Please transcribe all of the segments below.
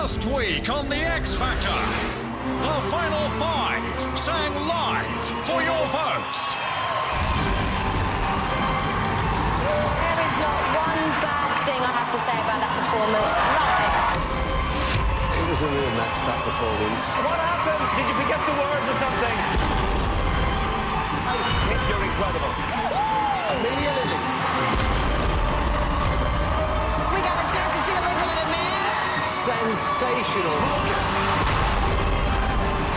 Last week on The X Factor, the final five sang live for your votes. There is not one bad thing I have to say about that performance. Nothing. It was a real mess, that performance. What happened? Did you forget the words or something? You're incredible. Amelia Lily. We got a chance to see a little bit of the man. Sensational.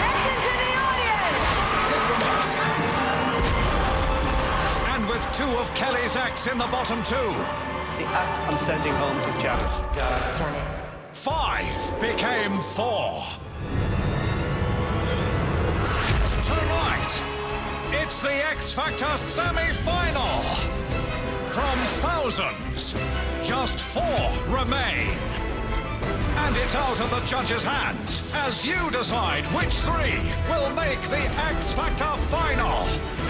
Listen to the audience. And with two of Kelly's acts in the bottom two, The act I'm sending home is Janet. five became four. Tonight, it's the X Factor semi-final. From thousands, just four remain. And it's out of the judges' hands as you decide which three will make the X Factor final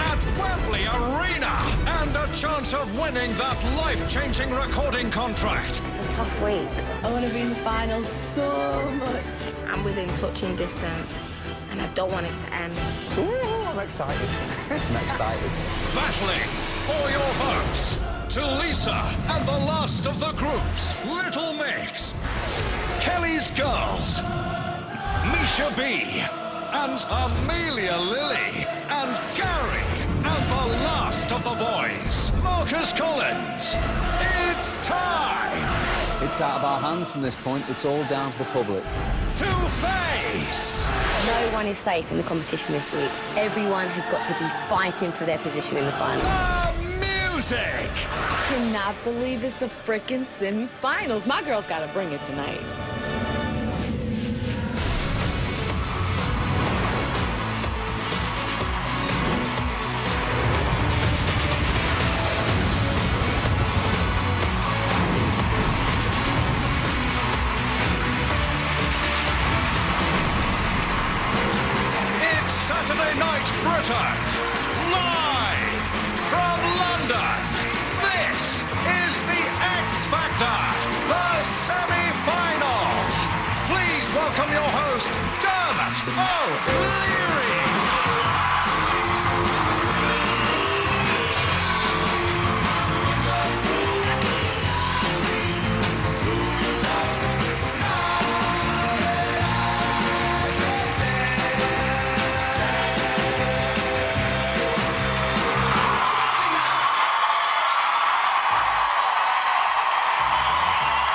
at Wembley Arena and a chance of winning that life-changing recording contract. It's a tough week. I want to be in the final so much. I'm within touching distance, and I don't want it to end. Ooh, I'm excited. I'm excited. Battling for your votes to Lisa and the last of the groups, Little Mix, Kelly's Girls, Misha B, and Amelia Lily, and Gary, and the last of the boys, Marcus Collins. It's time It's out of our hands from this point. It's all down to the public. to face No one is safe in the competition this week. Everyone has got to be fighting for their position in the final. the music. Cannot believe it's the frickin' semi-finals. My girl's gotta bring it tonight. It's Saturday Night Britain, live from London. This is the X Factor, the semi-final. Please welcome your host, Dermot O'Leary.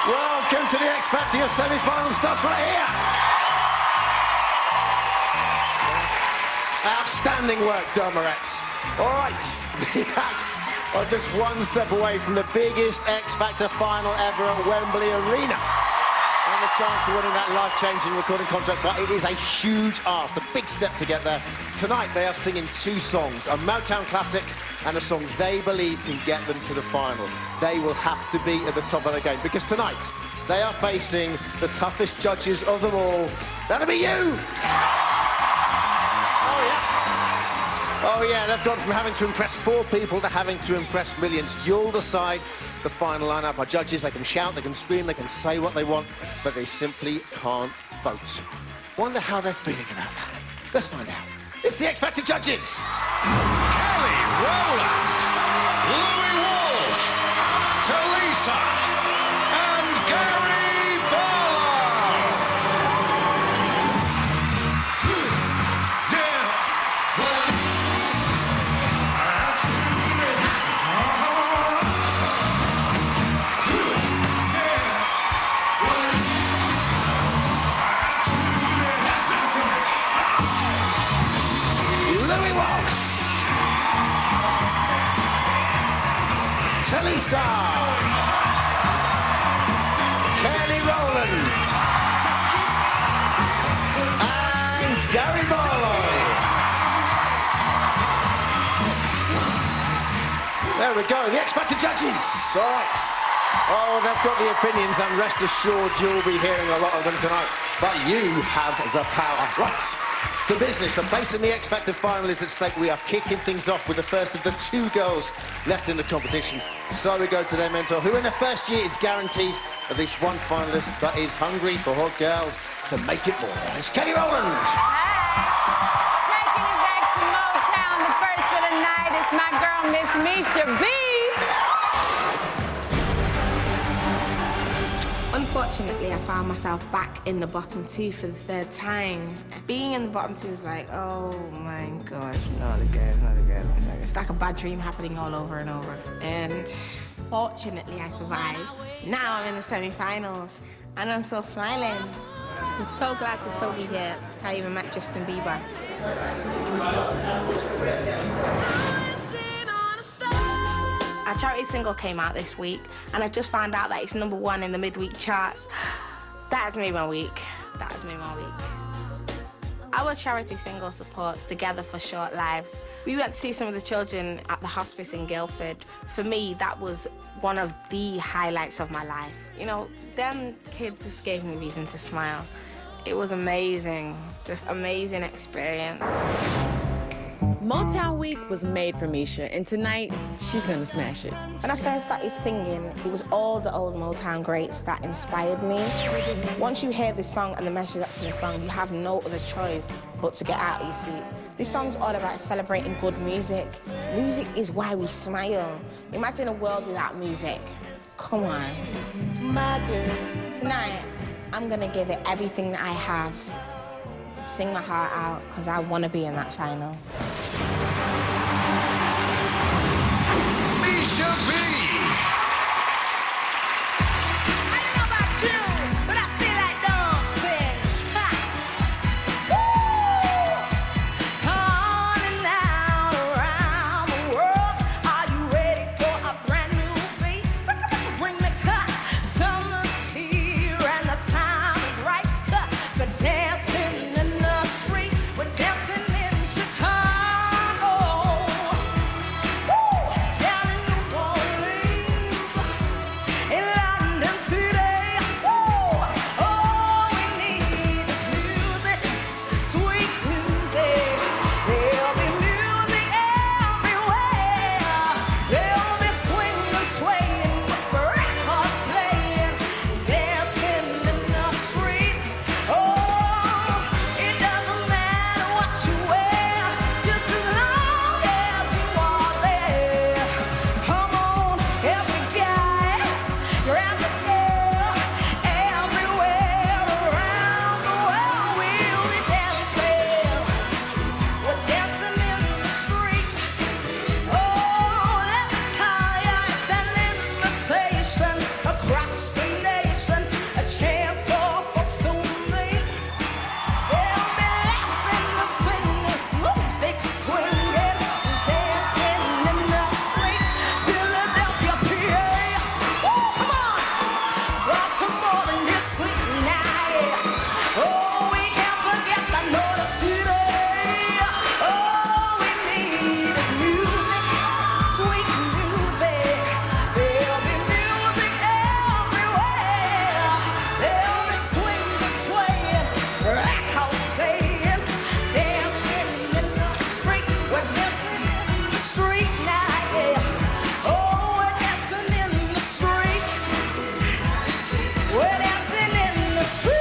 Welcome to the X Factor. Your semi-final starts right here. Outstanding work, Dermorettes. All right, the acts are just one step away from the biggest X Factor final ever at Wembley Arena. And the chance of winning that life-changing recording contract, but it is a huge ask, a big step to get there. Tonight, they are singing two songs, a Motown classic and a song they believe can get them to the final. They will have to be at the top of the game, because tonight, they are facing the toughest judges of them all. That'll be you! Oh yeah, they've gone from having to impress four people to having to impress millions. You'll decide the final lineup. Our judges, they can shout, they can scream, they can say what they want, but they simply can't vote. Wonder how they're feeling about that. Let's find out. It's the X Factor judges. Kelly Rowland, Louis Walsh, Talisa, and Gary Barlow. Louis Walsh. Talisa. Kelly Rowland. And Gary Barlow. There we go, the X Factor judges. All right. Oh, they've got the opinions, and rest assured you'll be hearing a lot of them tonight. But you have the power. Right. The business, a place in the X Factor final is at stake. We are kicking things off with the first of the 2 girls left in the competition. So we go to their mentor, who in the first year is guaranteed at least one finalist, but is hungry for hot girls to make it more. It's Kelly Rowland. Taking it back to Motown, the first of the night is my girl, Miss Misha B. Unfortunately, I found myself back in the bottom 2 for the 3rd time. Being in the bottom 2 was like, oh my gosh, not again, not again. It's like a bad dream happening all over and over. And fortunately, I survived. Now I'm in the semi-finals, and I'm still smiling. I'm so glad to still be here. I even met Justin Bieber. Our charity single came out this week, and I just found out that it's #1 in the midweek charts. That has made my week. That has made my week. Our charity single supports Together for Short Lives. We went to see some of the children at the hospice in Guildford. For me, that was one of the highlights of my life. You know, them kids just gave me reason to smile. It was amazing, just amazing experience. Motown Week was made for Misha, and tonight, she's gonna smash it. When I first started singing, it was all the old Motown greats that inspired me. Once you hear this song and the message that's in the song, you have no other choice but to get out of your seat. This song's all about celebrating good music. Music is why we smile. Imagine a world without music. Come on. My girl. Tonight, I'm gonna give it everything that I have. Sing my heart out, because I want to be in that final. Misha B. I don't know about you, but I feel like dancing. Ha! Woo! Calling out around the world. Are you ready for a brand new beat? Remix, ha! Summer's here and the time is right for dancing. We're dancing in Chicago, down in New Orleans, in London City. All we need is music, sweet music. There'll be music everywhere. There'll be swinging, swaying, with records playing, dancing in the street. It doesn't matter what you wear, just as long as you are there. Come on, every guy, grab the girl, everywhere around the world we'll be dancing. We're dancing in the street. Oh, let me tell ya, it's an invitation across the nation, a chance for folks to meet. They'll be laughing and singing, music swinging, dancing in the street, Philadelphia, PA. Woo, come on! Baltimore and this sweet night. Oh, we can't forget the Northern City. All we need is music, sweet music. There'll be music everywhere. There'll be swinging, swaying, records playing, dancing in the street. We're dancing in the street now, yeah. Oh, we're dancing in the street. We're dancing in the street.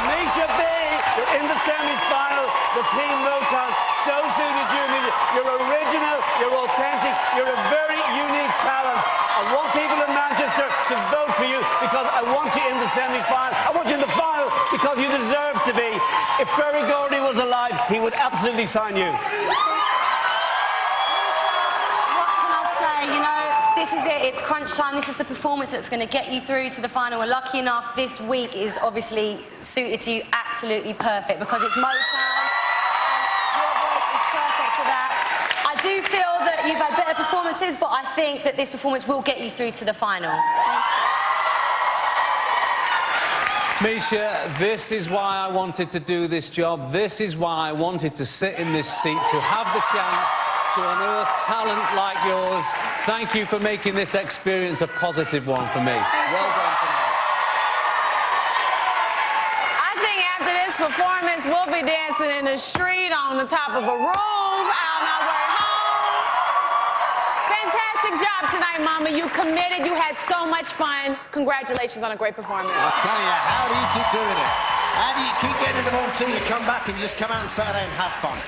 Misha B, you're in the semi-final. The Team Motown so suited you. You're original, you're authentic, you're a very unique talent. I want people in Manchester to vote for you because I want you in the semi-final. I want you in the final because you deserve to be. If Berry Gordy was alive, he would absolutely sign you. What can I say? You know, this is it. It's crunch time. This is the performance that's going to get you through to the final. We're lucky enough this week is obviously suited to you absolutely perfect because it's Motown. Your voice is perfect for that. I do feel that you've had better performances, but I think that this performance will get you through to the final. Misha, this is why I wanted to do this job. This is why I wanted to sit in this seat, to have the chance to unearth talent like yours. Thank you for making this experience a positive one for me. Well done tonight. I think after this performance, we'll be dancing in the street, on the top of a roof, on our way home. Fantastic job tonight, Mama. You committed. You had so much fun. Congratulations on a great performance. I tell you, how do you keep doing it? How do you keep getting them all till you come back and you just come out on Saturday and have fun?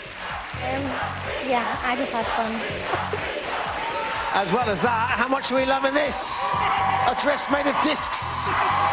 Yeah, I just had fun. As well as that, how much are we loving this? A dress made of discs.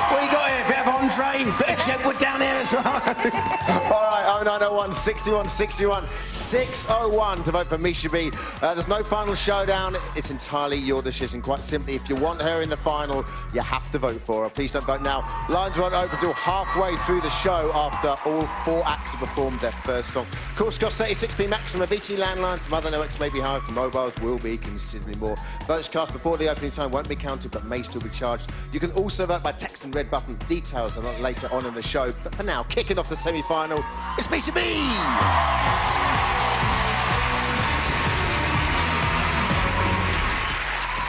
What you got here? Bit of Andre, bit of Jedward down here as well. All right, 0901 61 61 601 to vote for Misha B. There's no final showdown. It's entirely your decision. Quite simply, if you want her in the final, you have to vote for her. Please don't vote now. Lines won't open until halfway through the show after all 4 acts have performed their first song. Course costs 36p max from a BT landline. From other networks may be higher. From mobiles will be considerably more. Votes cast before the opening time won't be counted but may still be charged. You can also vote by texting red button. Details a lot later on in the show. But for now, kicking off the semi-final, it's Misha B.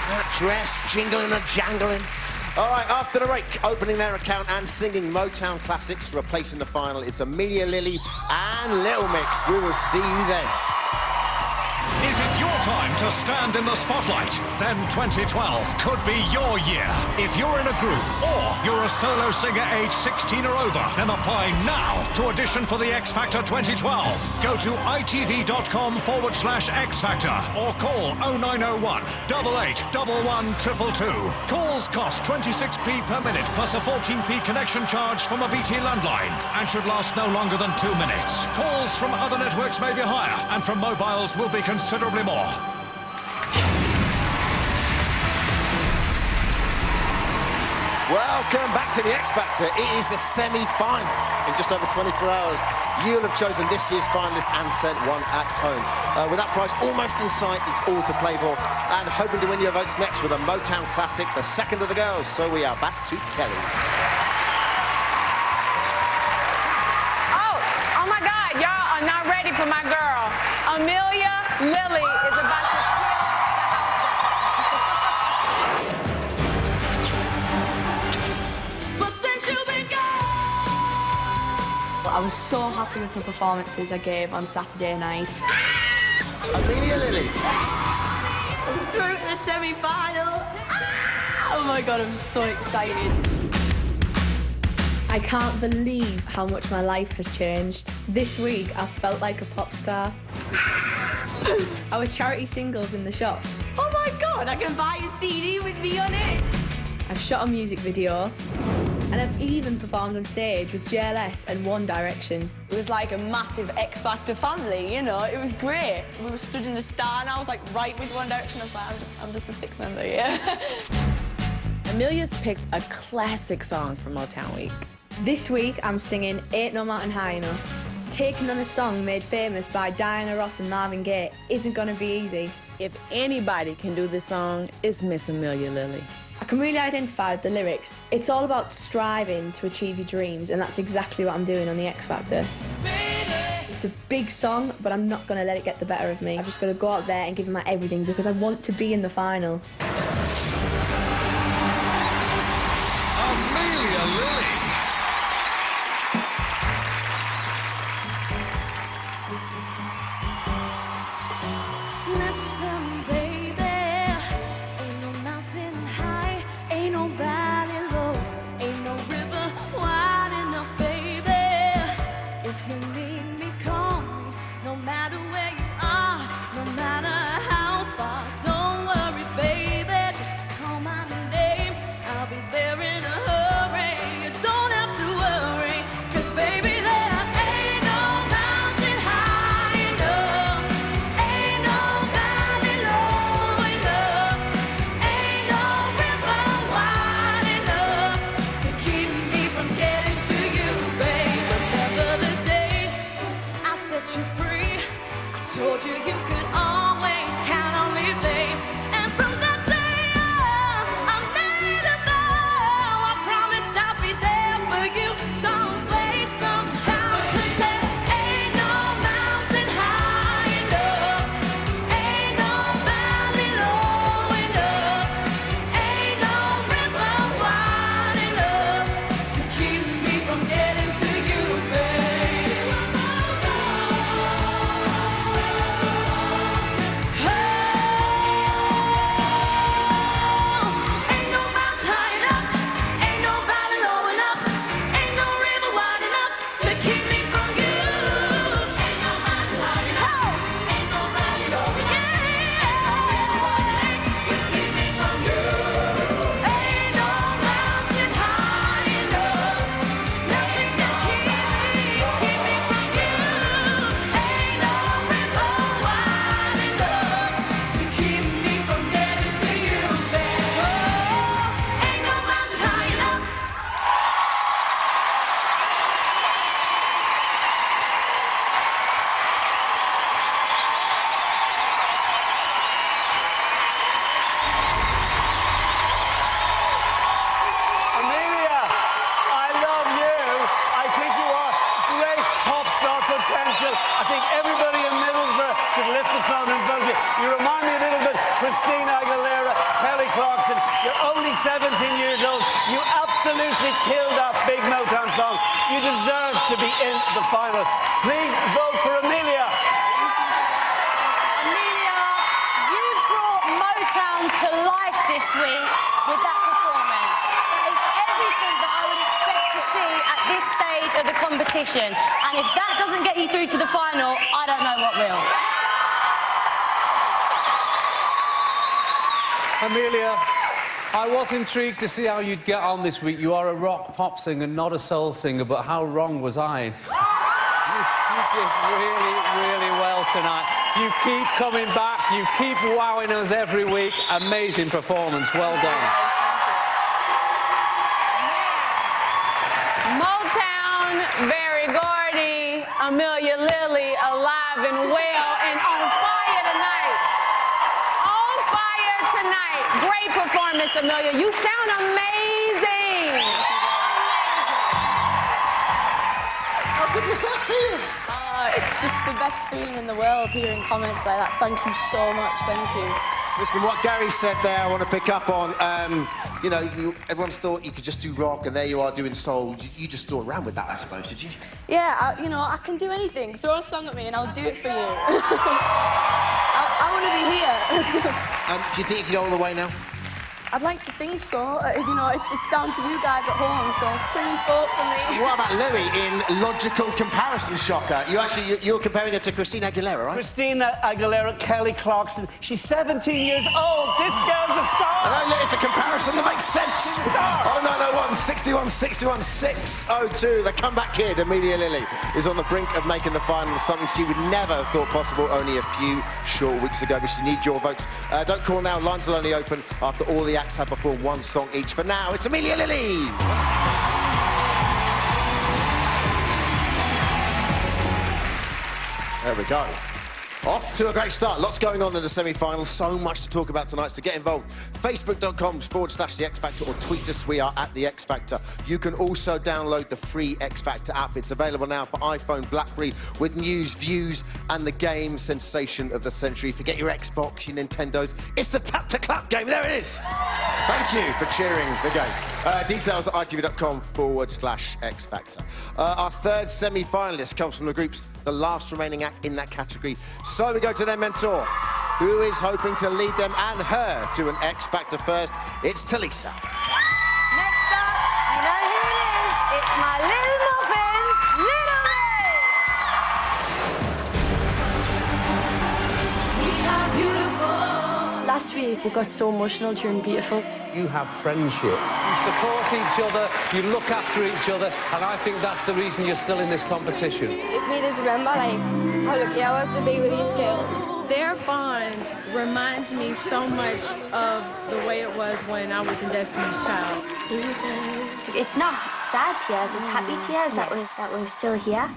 That dress jingling and jangling. All right, after the break, opening their account and singing Motown classics for a place in the final, it's Amelia Lily and Little Mix. We will see you then. Is it your time to stand in the spotlight? Then 2012 could be your year. If you're in a group or you're a solo singer aged 16 or over, then apply now to audition for the X Factor 2012. Go to itv.com/X Factor or call 0901 8811 222. Calls cost 26p per minute plus a 14p connection charge from a BT landline and should last no longer than 2 minutes. Calls from other networks may be higher and from mobiles will be considerably more. Welcome back to the X Factor. It is the semi-final. In just over 24 hours, you'll have chosen this year's finalist and sent one act home. With that prize almost in sight, it's all to play for. And hoping to win your votes next with a Motown classic, the second of the girls. So we are back to Kelly. Oh my God, y'all are not ready for my girl. Amelia Lily is about to... I was so happy with the performances I gave on Saturday night. Amelia Lily. I'm through to the semi-final. Oh my God, I'm so excited. I can't believe how much my life has changed. This week, I felt like a pop star. Our charity singles in the shops. Oh my God, I can buy a CD with me on it. I've shot a music video. And I've even performed on stage with JLS and One Direction. It was like a massive X Factor family, you know, it was great. We were stood in the star and I was like right with One Direction. I was like, I'm just a 6th member, yeah. Amelia's picked a classic song from Motown Week. This week, I'm singing Ain't No Mountain High Enough. Taking on a song made famous by Diana Ross and Marvin Gaye isn't gonna be easy. If anybody can do this song, it's Miss Amelia Lily. I can really identify with the lyrics. It's all about striving to achieve your dreams, and that's exactly what I'm doing on the X Factor. It's a big song, but I'm not gonna let it get the better of me. I've just gotta go out there and give it my everything because I want to be in the final. Amelia Lily. Listen, baby, ain't no mountain high, ain't no valley low, ain't no river wide enough, baby. If you need me, call me, no matter where you are, no matter how far. Don't worry, baby. You're only 17 years old. You absolutely killed that big Motown song. You deserve to be in the final. Please vote for Amelia. Amelia, you brought Motown to life this week with that performance. That is everything that I would expect to see at this stage of the competition. And if that doesn't get you through to the final, I don't know what will. Amelia, I was intrigued to see how you'd get on this week. You are a rock pop singer, not a soul singer, but how wrong was I? You did really, really well tonight. You keep coming back, you keep wowing us every week. Amazing performance, well done. Motown, Berry Gordy, Amelia Lilly, alive and well and on fire tonight. On fire tonight. Great performance, Amelia. You sound amazing. How good does that feel? It's just the best feeling in the world hearing comments like that. Thank you so much. Thank you. Listen, what Gary said there, I want to pick up on. You know, everyone's thought you could just do rock, and there you are doing soul. You just threw around with that, I suppose, did you? Yeah, you know, I can do anything. Throw a song at me and I'll do it for you. I want to be here. Do you think you can go all the way now? I'd like to think so. You know, it's down to you guys at home, so please vote for me. What about Louis in logical comparison, shocker? You're comparing her to Christina Aguilera, right? Christina Aguilera, Kelly Clarkson. She's 17 years old. This girl's a star. And only it's a comparison that makes sense. 0901 61 61 602. The comeback kid, Amelia Lilly, is on the brink of making the final, something she would never have thought possible only a few short weeks ago. But she needs your votes. Don't call now. Lines will only open after all the acts have performed one song each. For now, it's Amelia Lilly. There we go. Off to a great start. Lots going on in the semi-finals. So much to talk about tonight. So get involved. Facebook.com/The X Factor or tweet us. We are at The X Factor. You can also download the free X Factor app. It's available now for iPhone, BlackBerry, with news, views, and the game sensation of the century. Forget your Xbox, your Nintendos. It's the tap to clap game. There it is. Thank you for cheering the game. Details at itv.com/X Factor. Our third semi-finalist comes from the groups, the last remaining act in that category. So we go to their mentor, who is hoping to lead them and her to an X Factor first. It's Talisa. Next up, you know who it is. It's my Little Muffins, Little Mix. Last week we got so emotional during Beautiful. You have friendship. You support each other, you look after each other, and I think that's the reason you're still in this competition. Just made us remember, like, how lucky I was to be with these girls. Their bond reminds me so much of the way it was when I was in Destiny's Child. It's not sad tears, it's happy tears that we're still here.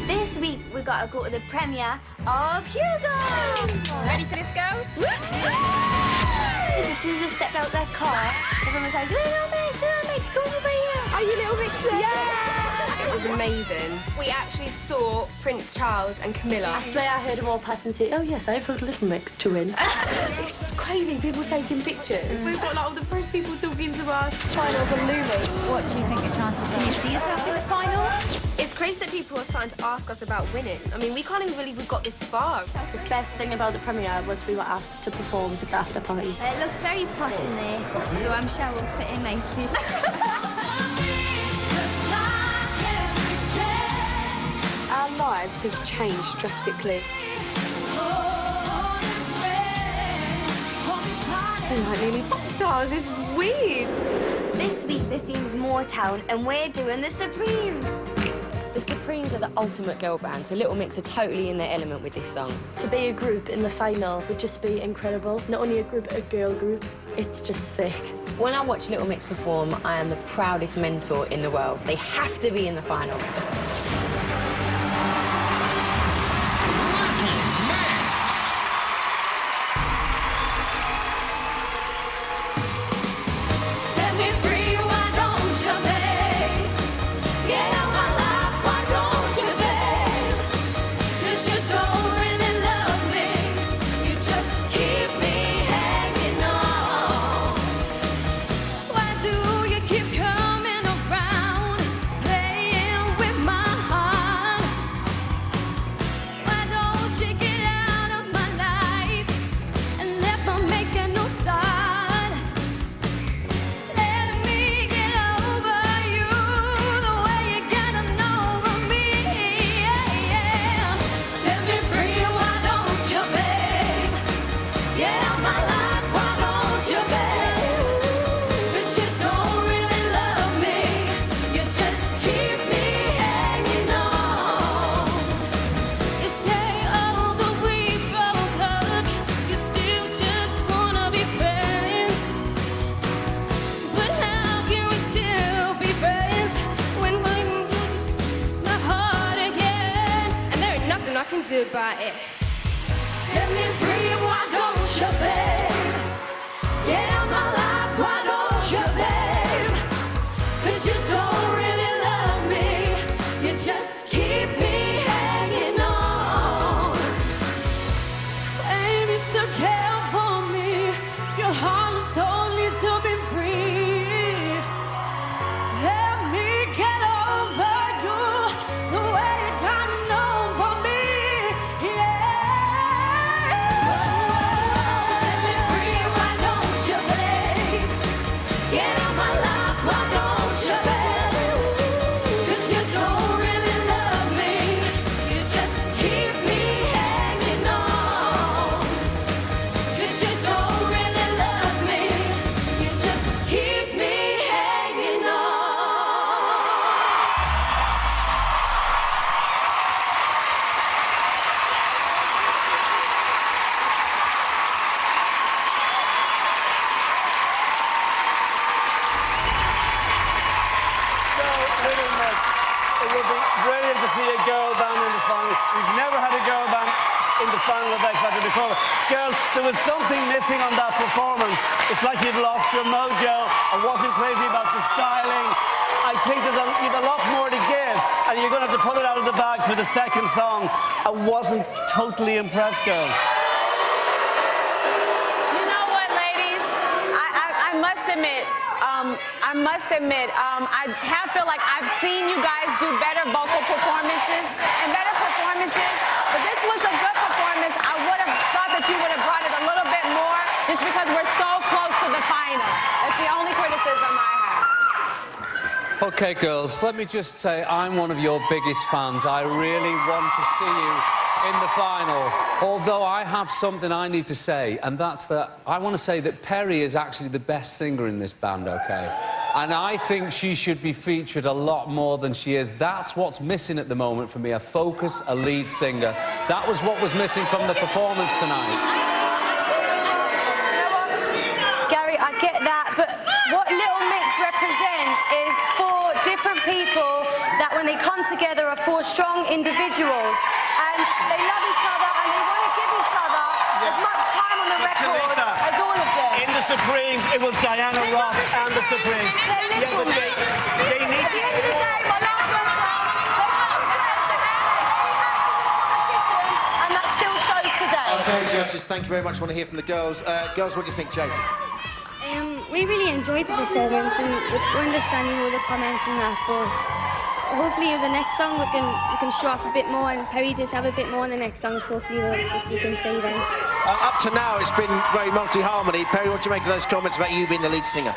This week we gotta go to the premiere of Hugo. Ready for this, girls? As soon as we stepped out their car, everyone was like, Little Mix, come over here. Are you Little Mixer? Yeah! It was amazing. We actually saw Prince Charles and Camilla. I swear I heard them all pass and say, oh yes, I've heard Little Mix to win. It's crazy, people taking pictures. We've got like all the press people talking to us. Finals are looming. What do you think your chances are? Can you see yourself in the finals? It's crazy that people are starting to ask us about winning. I mean, we can't even believe we got this far. The best thing about the premiere was we were asked to perform at the after party. It looks very posh in there, so I'm sure we'll fit in nicely. Our lives have changed drastically. We're like nearly pop stars. This is weird. This week the theme's Motown, and we're doing the Supremes. The Supremes are the ultimate girl band, so Little Mix are totally in their element with this song. To be a group in the final would just be incredible. Not only a group, a girl group. It's just sick. When I watch Little Mix perform, I am the proudest mentor in the world. They have to be in the final. can do about it. Set me free, why don't you, babe? Get out my life, why don't you, babe? 'Cause you don't really love me, you just keep me hanging on. Baby, still care for me, your heart is only to be free. Let me get over you the way you gotten over me, yeah. Set me free, why don't you, babe? Get out my life, why don't you, babe? 'Cause you don't really love me, you just keep me hanging on. 'Cause you don't really love me, you just keep me hanging on. So, Little Mix, it would be brilliant to see a girl band in the final. We've never had a girl band in the final of X Factor before. Girls, there was something missing on that performance. It's like you'd lost your mojo. I wasn't crazy about the styling. I think you've a lot more to give, and you're going to have to pull it out of the bag for the second song. I wasn't totally impressed, girls. You know what, ladies? I must admit, I have feel like I've seen you guys do better vocal performances and better performances, but this was a good performance. I would have thought that you would have brought it a little bit more just because we're so close to the final. That's the only criticism I have. OK, girls, let me just say I'm one of your biggest fans. I really want to see you in the final. Although I have something I need to say, and that's that I want to say that Perry is actually the best singer in this band, OK? And I think she should be featured a lot more than she is. That's what's missing at the moment for me, a focus, a lead singer. That was what was missing from the performance tonight. Gary, I get that, but what Little Mix represent is four different people that, when they come together, are four strong individuals, and they love each other and they want to give each other as much time on the record as all of them. In the Supremes, it was Diana Ross and the Supremes. Yeah, but they need At the end of the day, my last one song, and that still shows today. Okay, judges, thank you very much. I want to hear from the girls. Girls, what do you think, Jake? We really enjoyed the performance and we're understanding all the comments and that, but hopefully in the next song we can show off a bit more, and Perry does have a bit more in the next song, so hopefully we can see then. Up to now, it's been very multi-harmony. Perry, what do you make of those comments about you being the lead singer?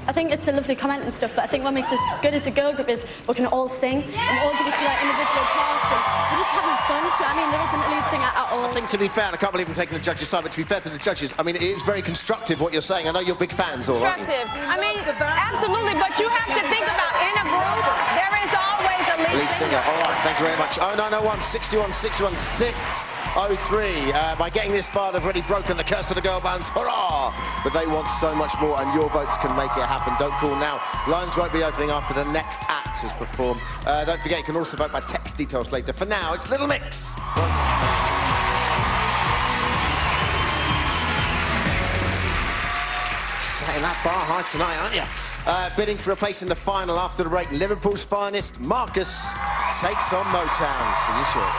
I think it's a lovely comment and stuff, but I think what makes us good as a girl group is we can all sing and all give each other individual parts, and we're just having fun too. I mean, there isn't a lead singer at all. I think, to be fair, and I can't believe I'm taking the judges' side, but to be fair to the judges, I mean, it's very constructive what you're saying. I know you're big fans, all right? Constructive. I mean, absolutely, but you have to think about, in a group, there is always a lead singer. All right, thank you very much. 0901 61 61 603. By getting this far, they've already broken the curse of the girl bands. Hurrah! But they want so much more, and your votes can make it happen. Don't call now. Lines won't be opening after the next act has performed. Don't forget, you can also vote by text details later. For now, it's Little Mix. Setting that bar high tonight, aren't you? Bidding for a place in the final after the break, Liverpool's finest, Marcus, takes on Motown. See you shortly.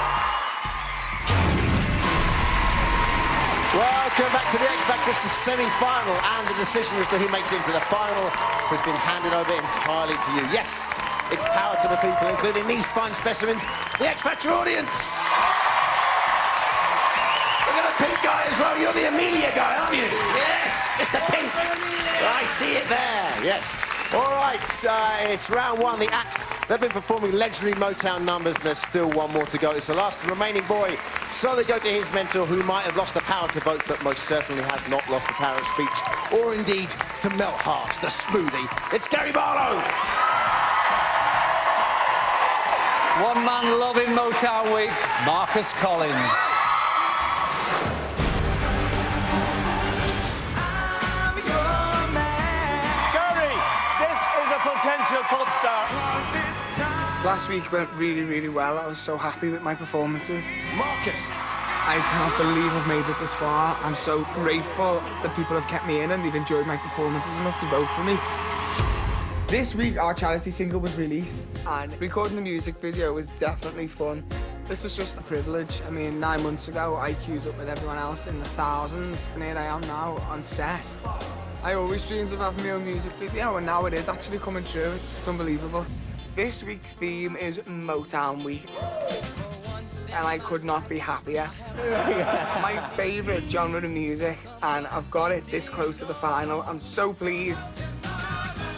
Welcome back to the X Factor. It's the semi-final, and the decision as to who makes it into the final has been handed over entirely to you. Yes, it's power to the people, including these fine specimens, the X Factor audience. Look at the pink guy as well. You're the Amelia guy, aren't you? Yes, Mr. Pink. I see it there. Yes. All right, it's round one. The acts, they've been performing legendary Motown numbers, and there's still one more to go. It's the last remaining boy. Slowly go to his mentor, who might have lost the power to vote, but most certainly has not lost the power of speech, or indeed to melt hearts, the smoothie. It's Gary Barlow. One man loving Motown Week, Marcus Collins. Potential pop star. Last week went really, really well. I was so happy with my performances. Marcus. I can't believe I've made it this far. I'm so grateful that people have kept me in and they've enjoyed my performances enough to vote for me. This week, our charity single was released, and recording the music video was definitely fun. This was just a privilege. I mean, 9 months ago, I queued up with everyone else in the thousands, and here I am now on set. I always dreamed of having my own music video, and now it is actually coming true. It's unbelievable. This week's theme is Motown Week, and I could not be happier. It's my favourite genre of music, and I've got it this close to the final. I'm so pleased.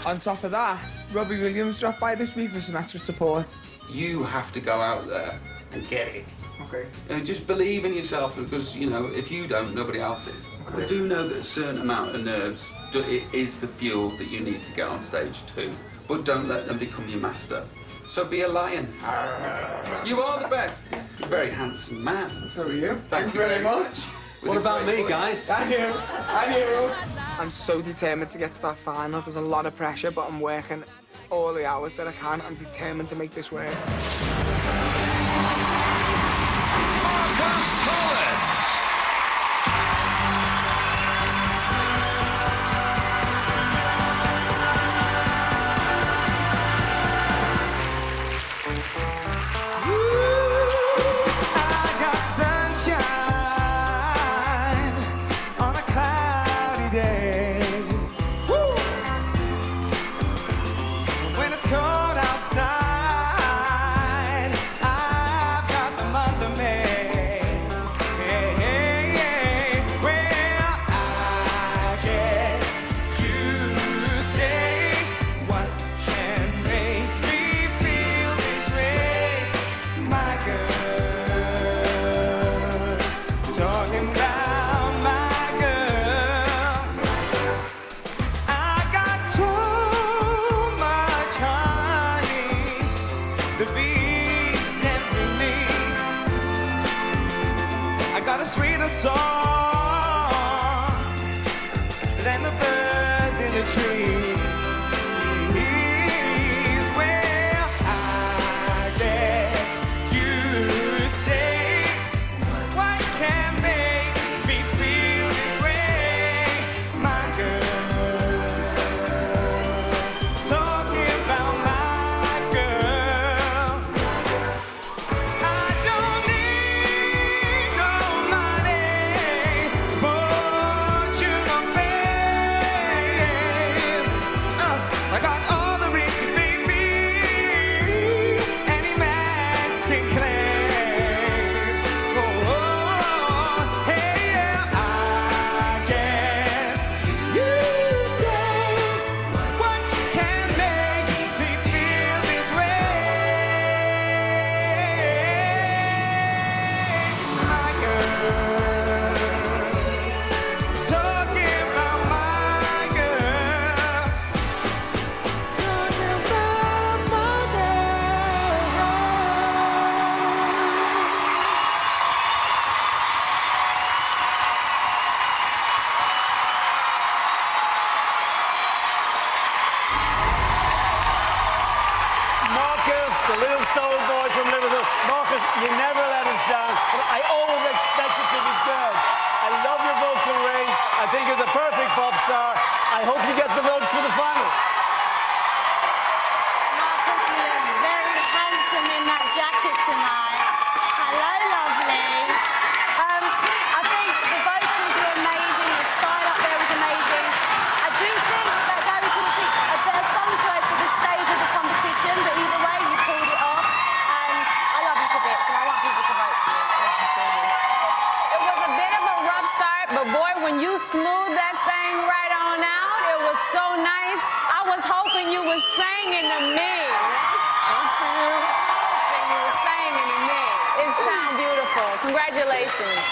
On top of that, Robbie Williams dropped by this week with some extra support. You have to go out there and get it. Okay. And just believe in yourself, because, you know, if you don't, nobody else is. I do know that a certain amount of nerves it is the fuel that you need to get on stage too. But don't let them become your master. So be a lion. You are the best. You're a very handsome man. So are you. Thanks very much. What about me, guys? And you. And you. I'm so determined to get to that final. There's a lot of pressure, but I'm working all the hours that I can. I'm determined to make this work. Marcus Collins. Sweeter song than the birds in the trees. Well, I guess you'd say, what can make me feel this way, my girl? Talking about my girl. I don't need no fortune or fame. I got all the riches, baby, any man can claim. Oh, hey, yeah, I guess you say, what can make me feel this way, my girl? Talking about my girl. Talking about my girl. Marcus, the little soul boy from Liverpool. Marcus, you never let us down. I always expected to be good. I love your vocal range. I think you're the perfect pop star. I hope you get the votes for the final. Marcus, you look very handsome in that jacket tonight. Hello, lovely. I think the vocals were amazing. The style up there was amazing. I do think that Gary could have picked a better song choice for this stage of the competition, but either way, you pulled it off. And I love you to bits, and I want people to vote for you. It was a bit of a rough start, but boy, when you smoothed that thing right on out, it was so nice. I was hoping you were singing to me. Hoping you were singing to me. It sounds beautiful. Congratulations.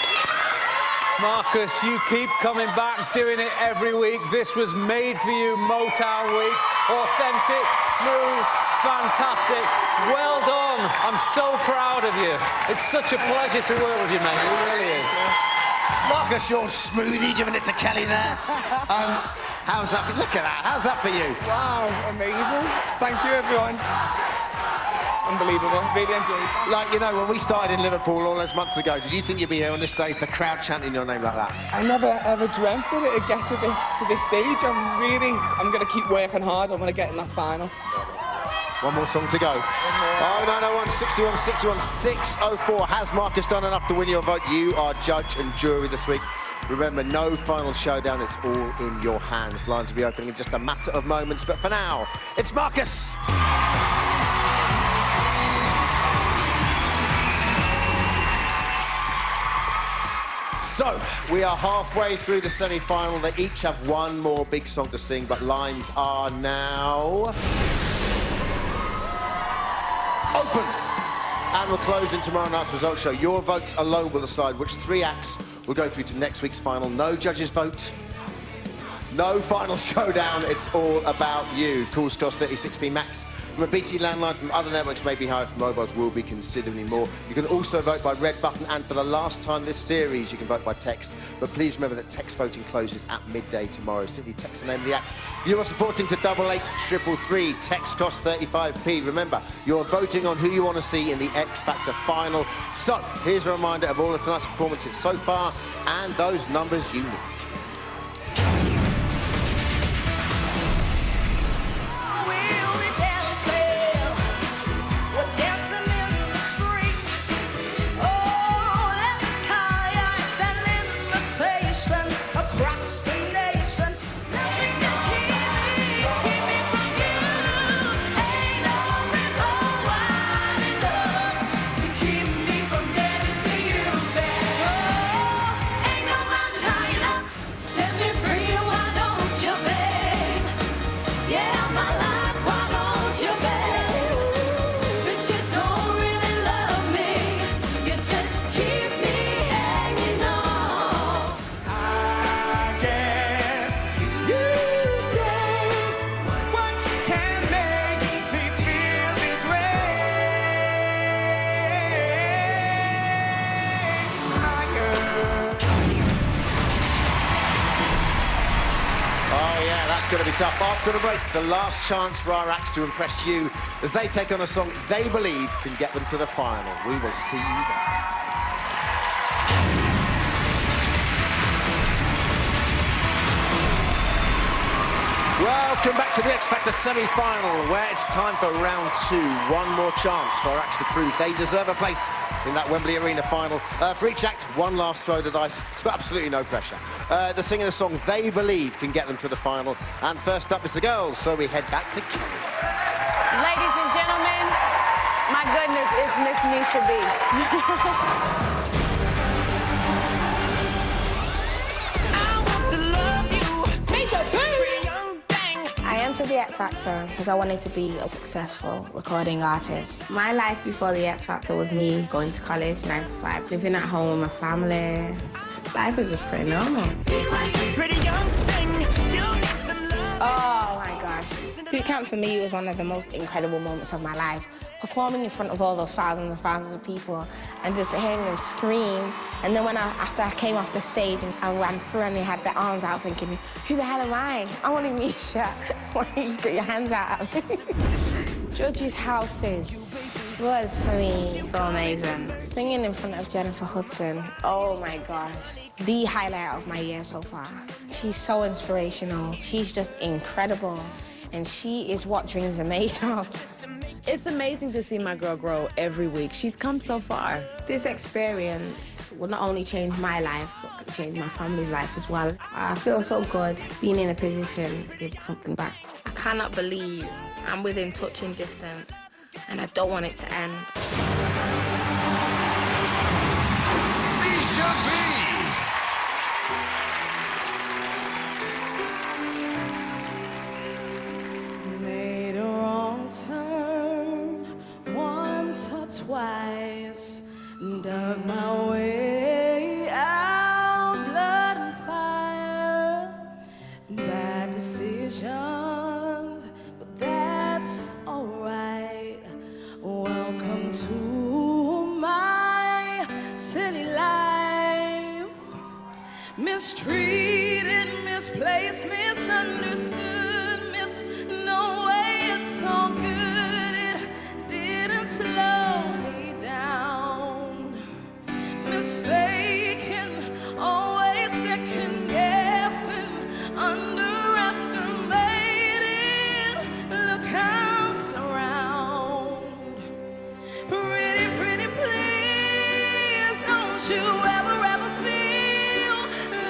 Marcus, you keep coming back, doing it every week. This was made for you, Motown Week. Authentic, smooth, fantastic. Well done. I'm so proud of you. It's such a pleasure to work with you, mate. It really is. Marcus, your smoothie, giving it to Kelly there. How's that? Look at that. How's that for you? Wow, amazing. Thank you, everyone. unbelievable. Really enjoyed it. Like, you know, when we started in Liverpool all those months ago, did you think you'd be here on this stage, the crowd chanting your name like that? I never ever dreamt that it would get to this stage. I'm going to keep working hard. I'm going to get in that final. One more song to go. Oh, 901 61 61 604. Has Marcus done enough to win your vote? You are judge and jury this week. Remember, no final showdown. It's all in your hands. Lines will be opening in just a matter of moments. But for now, it's Marcus. So, we are halfway through the semi-final. They each have one more big song to sing, but lines are now open. And we're closing tomorrow night's results show. Your votes alone will decide which 3 acts will go through to next week's final. No judges' vote. No final showdown. It's all about you. Calls cost 36p max. From a BT landline, from other networks may be higher, from mobiles will be considerably more. You can also vote by red button, and for the last time this series, you can vote by text. But please remember that text voting closes at midday tomorrow. Simply text the name of the act you are supporting to 88333. Text costs 35p. Remember, you're voting on who you want to see in the X Factor final. So, here's a reminder of all of tonight's performances so far and those numbers you need. It's going to be tough. After the break, the last chance for our acts to impress you as they take on a song they believe can get them to the final. We will see you there. Welcome back to the X Factor semi-final, where it's time for round 2. One more chance for our acts to prove they deserve a place in that Wembley Arena final. For each act, one last throw to dice, so absolutely no pressure. They're singing a song they believe can get them to the final. And first up is the girls, so we head back to Kelly. Ladies and gentlemen, my goodness, it's Miss Misha B. I entered the X Factor because I wanted to be a successful recording artist. My life before the X Factor was me going to college 9 to 5, living at home with my family. Life was just pretty normal. Oh my gosh. Boot camp for me was one of the most incredible moments of my life. Performing in front of all those thousands and thousands of people and just hearing them scream. And then after I came off the stage and I ran through and they had their arms out thinking, who the hell am I? I'm only Misha. Why you got your hands out at me? Judges' houses was for me so amazing. Singing in front of Jennifer Hudson, oh my gosh. The highlight of my year so far. She's so inspirational. She's just incredible. And she is what dreams are made of. It's amazing to see my girl grow every week. She's come so far. This experience will not only change my life, but could change my family's life as well. I feel so good being in a position to give something back. I cannot believe I'm within touching distance, and I don't want it to end. Misha B. Made a wrong turn once or twice, dug my way out, blood and fire, bad decisions, but that's alright. Welcome to my city life. Mistreated, misplaced, misunderstood, no way, it's all good. It didn't slow me down. Mistaken, always second guessing, underestimating. Look, I'm still around. Pretty, pretty, please, don't you ever, ever feel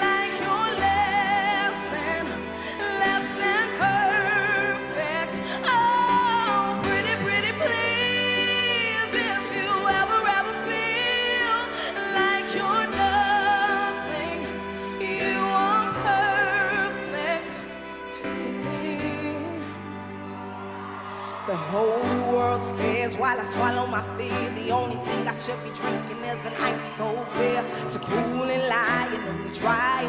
like you're less than perfect. Oh, pretty, pretty, please, if you ever, ever feel like you're nothing, you are perfect to me. The whole world stares while I swallow my fear. The only thing I should be drinking is an ice cold beer. So cool and lying, and we try,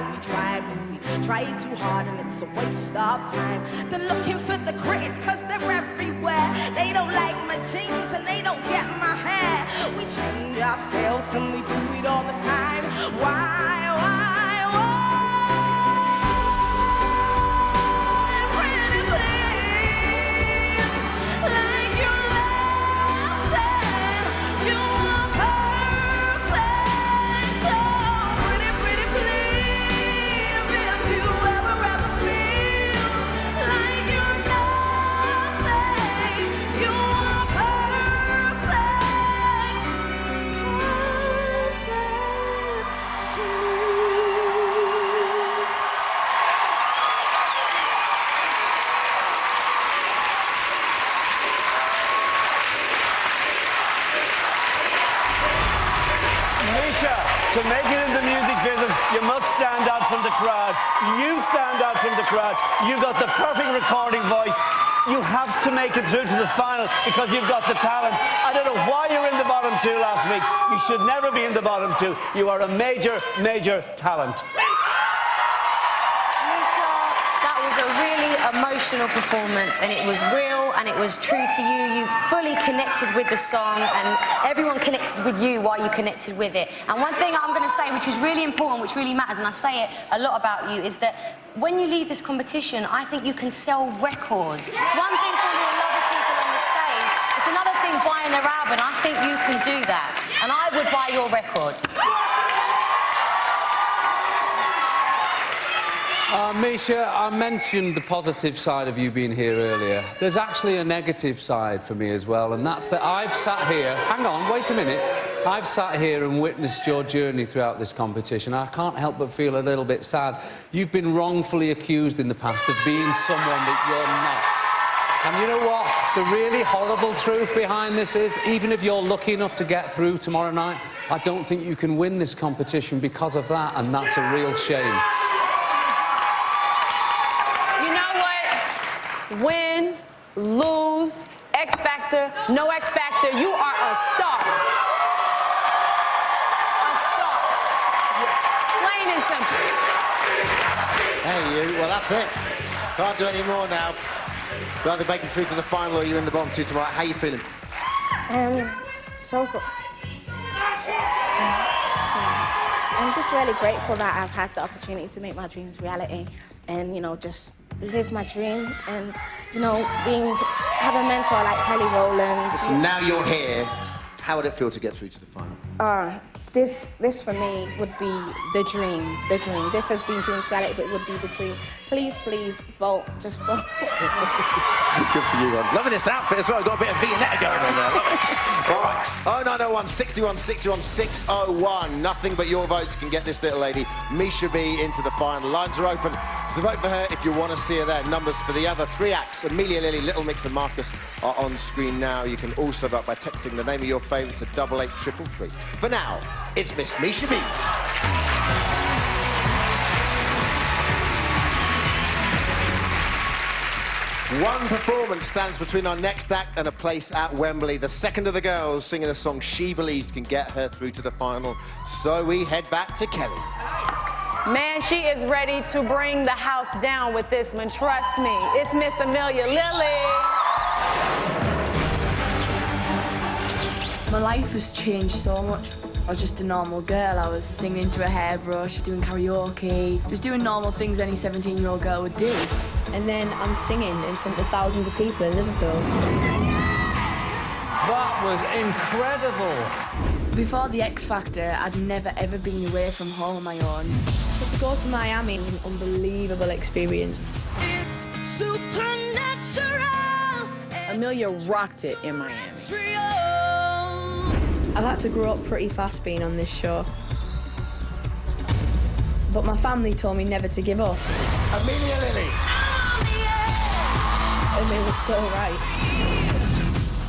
but we try too hard, and it's a waste of time. They're looking for the critics, cause they're everywhere. They don't like my jeans and they don't get my hair. We change ourselves and we do it all the time. Why? Pretty please, like you're less than, you are perfect. So pretty, pretty please, if you ever, ever feel like you're nothing, you are perfect, perfect to me. Misha, to make it in the music business, you must stand out from the crowd. You stand out from the crowd. You've got the perfect recording voice. You have to make it through to the final because you've got the talent. I don't know why you're in the bottom two last week. You should never be in the bottom two. You are a major, major talent. Misha, that was a really emotional performance, and it was real and it was true to you. You fully connected with the song, and everyone connected with you while you connected with it. And one thing I'm going to say, which is really important, which really matters, and I say it a lot about you, is that when you leave this competition, I think you can sell records. It's one thing finding a lot of people on the stage, it's another thing buying their album. I think you can do that, and I would buy your record. Misha, I mentioned the positive side of you being here earlier. There's actually a negative side for me as well, and that's that I've sat here... Hang on, wait a minute. I've sat here and witnessed your journey throughout this competition. I can't help but feel a little bit sad. You've been wrongfully accused in the past of being someone that you're not. And you know what? The really horrible truth behind this is, even if you're lucky enough to get through tomorrow night, I don't think you can win this competition because of that, and that's a real shame. Win, lose, X Factor, no X Factor, you are a star. A star. Plain and simple. Hey, you. Well, that's it. Can't do any more now. Rather make it through to the final, or you're in the bottom two tomorrow. How you feeling? So good. I'm just really grateful that I've had the opportunity to make my dreams reality and, you know, just live my dream and, you know, have a mentor like Kelly Rowland. So now you're here. How would it feel to get through to the final? This for me would be the dream, the dream. This has been dreams reality, but it would be the dream. Please, please vote, just vote. Good for you, Ron. Loving this outfit as well. Got a bit of Viennetta going on there. Love it. All right. 0901 61 61 601. Nothing but your votes can get this little lady, Misha B, into the final. Lines are open. So vote for her if you want to see her there. Numbers for the other three acts, Amelia, Lily, Little Mix and Marcus, are on screen now. You can also vote by texting the name of your favourite to 88333. For now, it's Miss Misha B. One performance stands between our next act and a place at Wembley. The second of the girls singing a song she believes can get her through to the final. So we head back to Kelly. Man, she is ready to bring the house down with this one, trust me. It's Miss Amelia Lily. My life has changed so much. I was just a normal girl. I was singing to a hairbrush, doing karaoke, just doing normal things any 17-year-old girl would do. And then I'm singing in front of thousands of people in Liverpool. That was incredible. Before the X Factor, I'd never ever been away from home on my own. So to go to Miami was an unbelievable experience. It's supernatural. Amelia rocked it in Miami. I've had to grow up pretty fast being on this show. But my family told me never to give up. Amelia Lilly. And they were so right.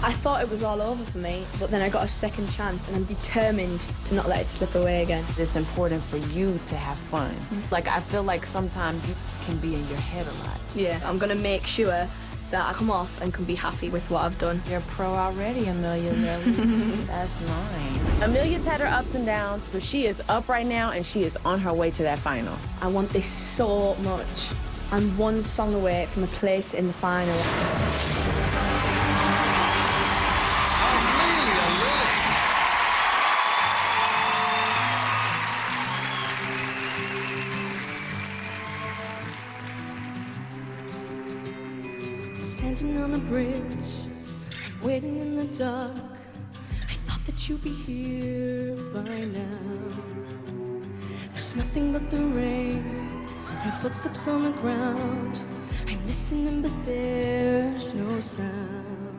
I thought it was all over for me, but then I got a second chance and I'm determined to not let it slip away again. It's important for you to have fun. Like, I feel like sometimes you can be in your head a lot. Yeah, I'm gonna make sure that I come off and can be happy with what I've done. You're a pro already, Amelia Lilly. That's nice. Amelia's had her ups and downs, but she is up right now and she is on her way to that final. I want this so much. I'm one song away from a place in the final. Standing on the bridge, waiting in the dark. I thought that you'd be here by now. There's nothing but the rain, your footsteps on the ground. I'm listening, but there's no sound.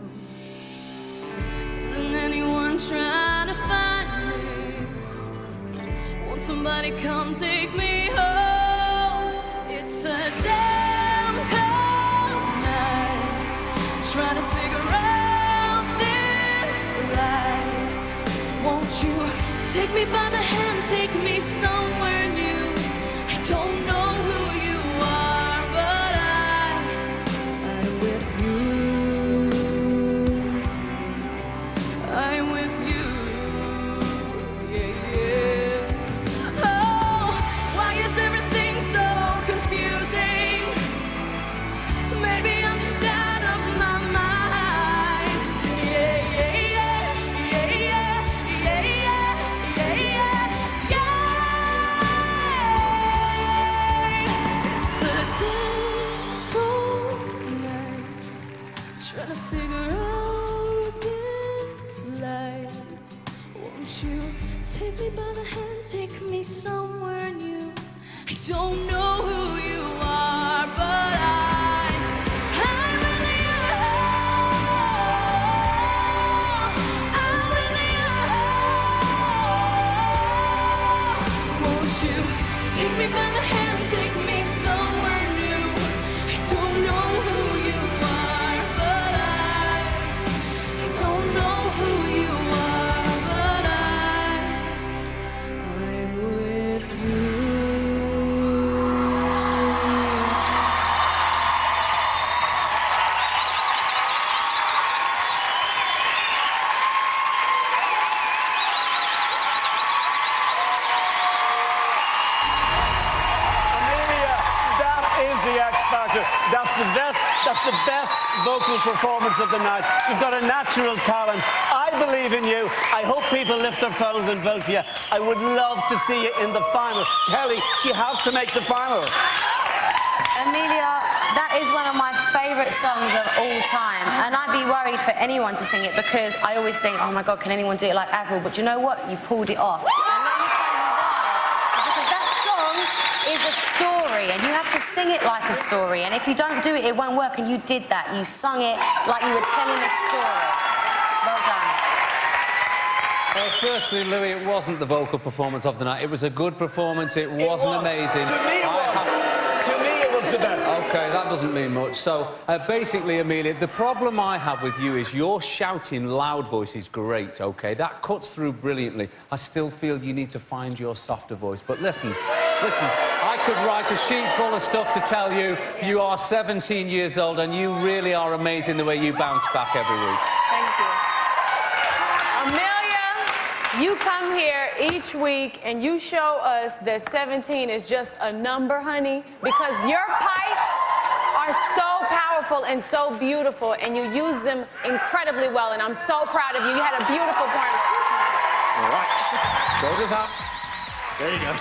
Isn't anyone trying to find me? Won't somebody come take me home? It's a damn cold night, trying to figure out this life. Won't you take me by the hand, take me somewhere new? I don't know who you are, but I'm with you. I'm with you. Yeah, yeah. Oh, why is everything so confusing? Maybe I'm just out of my mind. Yeah, yeah, yeah, yeah, yeah, yeah, yeah, yeah, yeah. It's a damn cold night, trying to figure out this life. Won't you take me by the hand, take me somewhere new? I don't know who you are, but I'm with you. I'm with you. Won't you take me by the hand, take me somewhere new? I don't know who you are, but I don't know who you are, but I'm with you. Amelia, that is the X Factor. That's the best vocal performance of the night. You've got a natural talent. I believe in you. I hope people lift their phones and vote for you. I would love to see you in the final. Kelly, you have to make the final. Amelia, that is one of my favourite songs of all time, and I'd be worried for anyone to sing it because I always think, oh my God, can anyone do it like Avril? But you know what? You pulled it off. And let me tell you why. Because that song is a story, and you have to sing it like a story. And if you don't do it, it won't work. And you did that. You sung it like you were telling a story. Well done. Well, firstly, Louis, it wasn't the vocal performance of the night. It was a good performance. It wasn't amazing. To me, it was. To me, it was the best. OK, that doesn't mean much. So, basically, Amelia, the problem I have with you is your shouting loud voice is great, OK? That cuts through brilliantly. I still feel you need to find your softer voice. But listen, I could write a sheet full of stuff to tell you you are 17 years old and you really are amazing the way you bounce back every week. Thank you. Amelia, you come here each week and you show us that 17 is just a number, honey, because your pipes are so powerful and so beautiful, and you use them incredibly well, and I'm so proud of you. You had a beautiful performance. All right, shoulders up. There you go.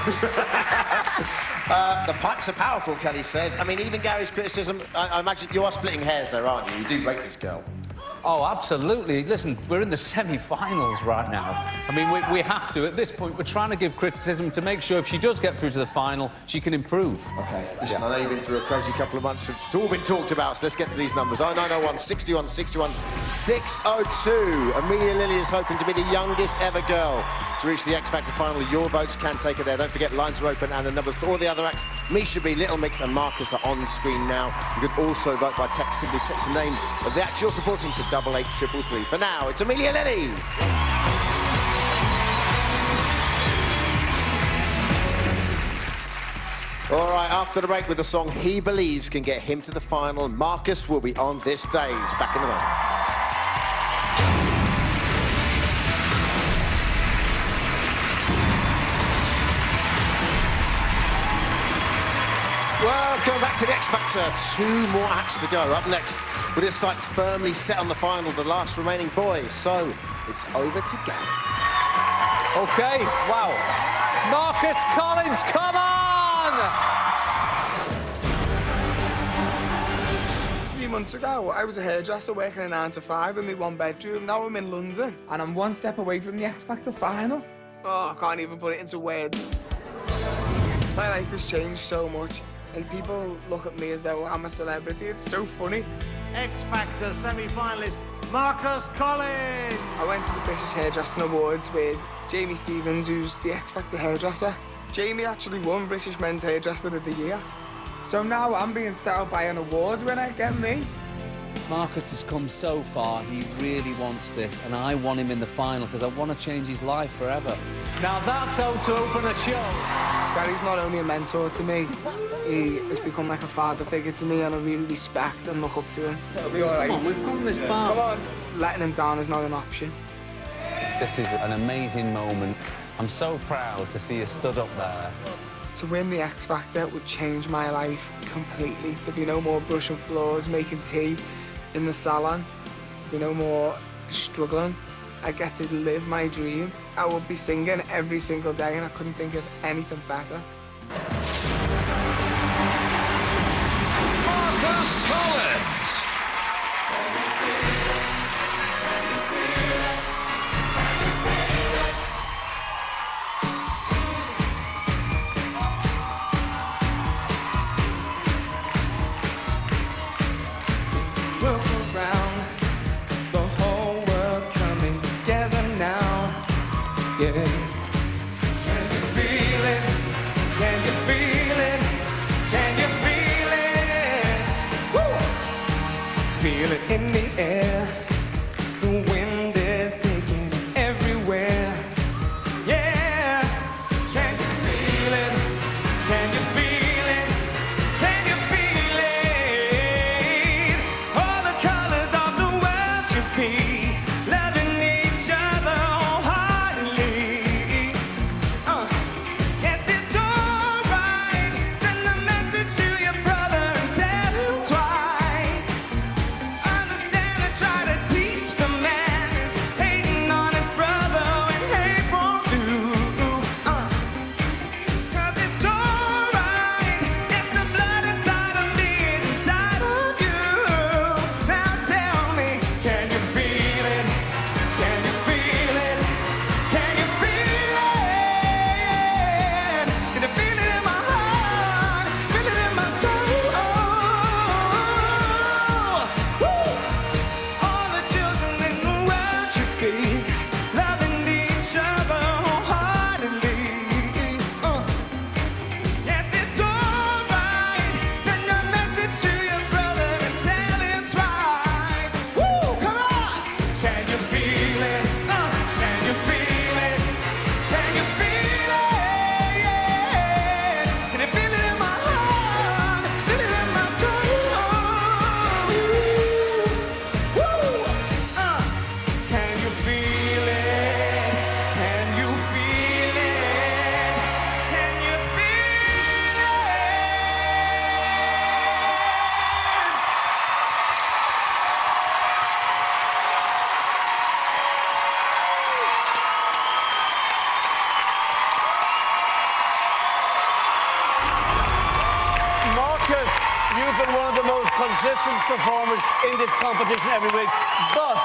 The pipes are powerful, Kelly says. I mean, even Gary's criticism, I imagine you are splitting hairs there, aren't you? You do rate this girl. Oh, absolutely. Listen, we're in the semi-finals right now. I mean, we have to. At this point, we're trying to give criticism to make sure if she does get through to the final, she can improve. OK, listen, I know you've been through a crazy couple of months. It's all been talked about, so let's get to these numbers. 0901 61 61 602. Amelia Lily is hoping to be the youngest ever girl to reach the X Factor final. Your votes can take her there. Don't forget, lines are open, and the numbers for all the other acts, Misha B, Little Mix and Marcus, are on screen now. You can also vote by text. Simply text the name of the act you're supporting to 88333. For now, it's Amelia Lily. All right, after the break with the song he believes can get him to the final, Marcus will be on this stage. Back in a moment. Welcome back to the X Factor. 2 more acts to go. Up next, with his sights firmly set on the final, the last remaining boy. So, it's over to Gary. OK, wow. Marcus Collins, come on! 3 months ago, I was a hairdresser working a 9 to 5 in my 1-bedroom. Now I'm in London, and I'm 1 step away from the X Factor final. Oh, I can't even put it into words. My life has changed so much. Like, people look at me as though I'm a celebrity. It's so funny. X Factor semi-finalist Marcus Collins. I went to the British Hairdressing Awards with Jamie Stevens, who's the X Factor hairdresser. Jamie actually won British Men's Hairdresser of the Year. So now I'm being styled by an award winner, get me? Marcus has come so far, he really wants this, and I want him in the final because I want to change his life forever. Now that's how to open a show. Gary's not only a mentor to me, he has become like a father figure to me, and I really respect and look up to him. It'll be all right. Come on, we've come this far. Come on. Letting him down is not an option. This is an amazing moment. I'm so proud to see you stood up there. To win the X Factor would change my life completely. There'd be no more brushing floors, making tea in the salon. There'd be no more struggling. I get to live my dream. I would be singing every single day, and I couldn't think of anything better. Marcus Collins. Look around, the whole world's coming together now. Yeah. Can you feel it? Can you feel it? Can you feel it? Woo! Feel it in the air. The wind is taking it everywhere. Yeah. Can you feel it? Can you feel it? Can you feel it? All the colors of the world should be loving each other wholeheartedly. Yes, it's alright. Send a message to your brother and tell him twice. Understand and try to teach the man hating on his brother and hate won't do. 'Cause it's alright. Yes, the blood inside of me is inside of you. Now tell me, can you feel it? Can you feel it? Can you feel it? Can you feel it in my heart? Feel it in my soul? Woo! All the children in the world should be loving each other wholeheartedly. Yes, it's alright. Send a message to your brother and tell him twice. Woo! Come on! Can you feel it? Can you feel it? Can you feel it? Can you feel it in my heart? Feel it in my soul? Woo! Can you feel it? Can you feel it? Can you feel it? consistent performers in this competition every week. But,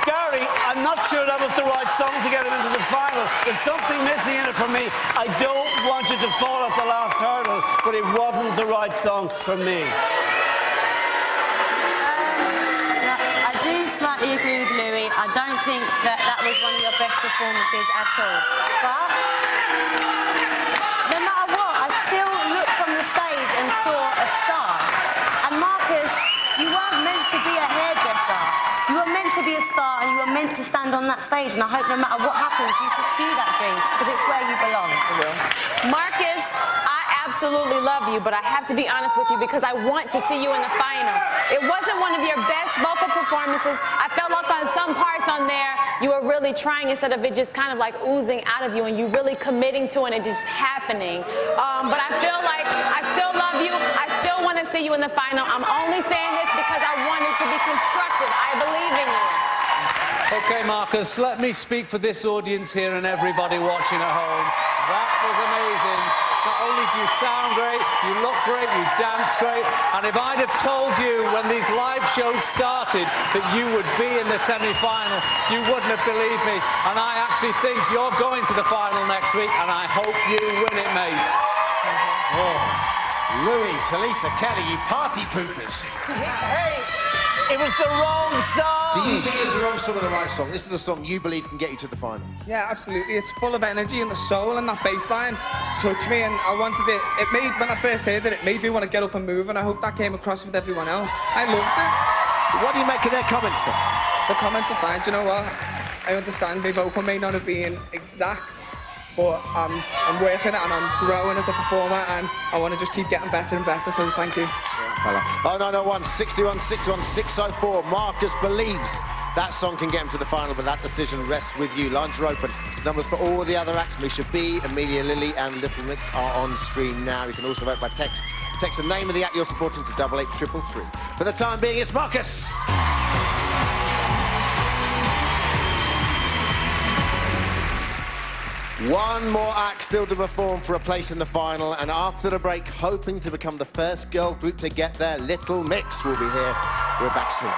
Gary, I'm not sure that was the right song to get him into the final. There's something missing in it for me. I don't want you to fall off the last hurdle, but it wasn't the right song for me. I do slightly agree with Louis. I don't think that that was one of your best performances at all. But no matter what, I still looked on the stage and saw a star. And Marcus, you weren't meant to be a hairdresser. You were meant to be a star and you were meant to stand on that stage. And I hope no matter what happens, you pursue that dream because it's where you belong. Marcus, I absolutely love you, but I have to be honest with you because I want to see you in the final. It wasn't one of your best vocal performances. I felt like on some parts on there, you were really trying instead of it just kind of like oozing out of you and you really committing to it and it just happening. But I feel like I still love you. I still want to see you in the final. I'm only saying this because I want it to be constructive. I believe in you. OK, Marcus, let me speak for this audience here and everybody watching at home. That was amazing. Not only do you sound great, you look great, you dance great. And if I'd have told you when these live shows started that you would be in the semi-final, you wouldn't have believed me. And I actually think you're going to the final next week, and I hope you win it, mate. Oh, Louis, Talisa, Kelly, you party poopers. Hey, it was the wrong song. Do you think it's the wrong song or the right song? This is the song you believe can get you to the final. Yeah, absolutely. It's full of energy and the soul, and that bass line touched me, and I wanted it. It made, when I first heard it, it made me want to get up and move, and I hope that came across with everyone else. I loved it. So what do you make of their comments then? The comments are fine. Do you know what? I understand my vocal may not have been exact, but I'm working it and I'm growing as a performer, and I want to just keep getting better and better, so thank you. Oh, 901 61 61 604. Marcus believes that song can get him to the final, but that decision rests with you. Lines are open. Numbers for all the other acts, Misha B, Amelia Lily and Little Mix, are on screen now. You can also vote by text. Text the name of the act you're supporting to 88333. For the time being, it's Marcus. One more act still to perform for a place in the final, and after the break, hoping to become the first girl group to get there, Little Mix will be here. We're back soon.